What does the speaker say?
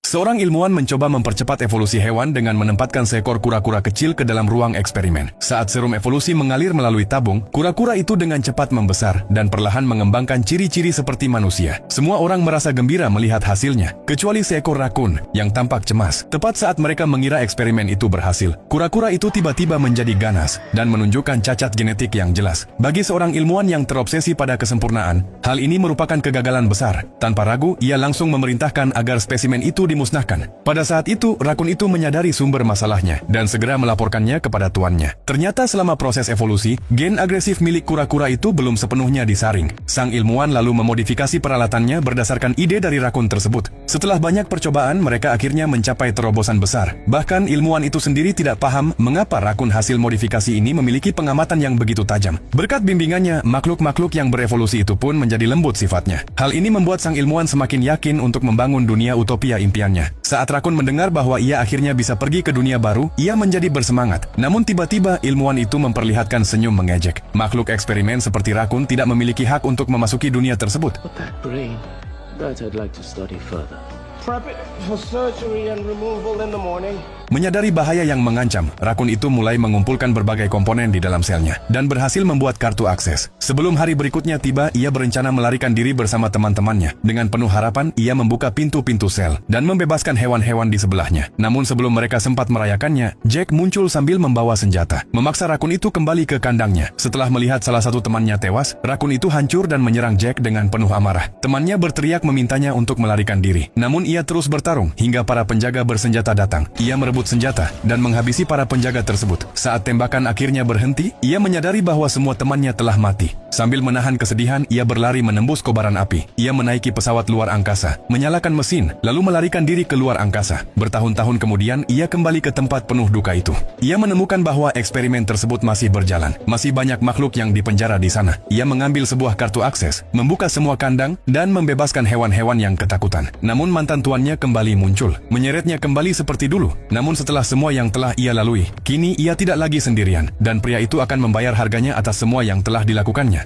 Seorang ilmuwan mencoba mempercepat evolusi hewan dengan menempatkan seekor kura-kura kecil ke dalam ruang eksperimen. Saat serum evolusi mengalir melalui tabung, kura-kura itu dengan cepat membesar dan perlahan mengembangkan ciri-ciri seperti manusia. Semua orang merasa gembira melihat hasilnya, kecuali seekor rakun yang tampak cemas. Tepat saat mereka mengira eksperimen itu berhasil, kura-kura itu tiba-tiba menjadi ganas dan menunjukkan cacat genetik yang jelas. Bagi seorang ilmuwan yang terobsesi pada kesempurnaan, hal ini merupakan kegagalan besar. Tanpa ragu, ia langsung memerintahkan agar spesimen itu dimusnahkan. Pada saat itu, rakun itu menyadari sumber masalahnya dan segera melaporkannya kepada tuannya. Ternyata selama proses evolusi, gen agresif milik kura-kura itu belum sepenuhnya disaring. Sang ilmuwan lalu memodifikasi peralatannya berdasarkan ide dari rakun tersebut. Setelah banyak percobaan, mereka akhirnya mencapai terobosan besar. Bahkan ilmuwan itu sendiri tidak paham mengapa rakun hasil modifikasi ini memiliki pengamatan yang begitu tajam. Berkat bimbingannya, makhluk-makhluk yang berevolusi itu pun menjadi lembut sifatnya. Hal ini membuat sang ilmuwan semakin yakin untuk membangun dunia utopia impiannya. Saat rakun mendengar bahwa ia akhirnya bisa pergi ke dunia baru, ia menjadi bersemangat. Namun tiba-tiba ilmuwan itu memperlihatkan senyum mengejek. Makhluk eksperimen seperti rakun tidak memiliki hak untuk memasuki dunia tersebut. But that brain, that I'd like to study further. Prep it for surgery and removal in the morning. Menyadari bahaya yang mengancam, rakun itu mulai mengumpulkan berbagai komponen di dalam selnya dan berhasil membuat kartu akses. Sebelum hari berikutnya tiba, ia berencana melarikan diri bersama teman-temannya. Dengan penuh harapan, ia membuka pintu-pintu sel dan membebaskan hewan-hewan di sebelahnya. Namun sebelum mereka sempat merayakannya, Jack muncul sambil membawa senjata, memaksa rakun itu kembali ke kandangnya. Setelah melihat salah satu temannya tewas, rakun itu hancur dan menyerang Jack dengan penuh amarah. Temannya berteriak memintanya untuk melarikan diri. Namun ia terus bertarung hingga para penjaga bersenjata datang. Ia merebut senjata dan menghabisi para penjaga tersebut. Saat tembakan akhirnya berhenti, ia menyadari bahwa semua temannya telah mati. Sambil menahan kesedihan, ia berlari menembus kobaran api. Ia menaiki pesawat luar angkasa, menyalakan mesin, lalu melarikan diri ke luar angkasa. Bertahun-tahun kemudian, ia kembali ke tempat penuh duka itu. Ia menemukan bahwa eksperimen tersebut masih berjalan. Masih banyak makhluk yang dipenjara di sana. Ia mengambil sebuah kartu akses, membuka semua kandang, dan membebaskan hewan-hewan yang ketakutan. Namun mantan tuannya kembali muncul, menyeretnya kembali seperti dulu. Namun setelah semua yang telah ia lalui, kini ia tidak lagi sendirian, dan pria itu akan membayar harganya atas semua yang telah dilakukannya.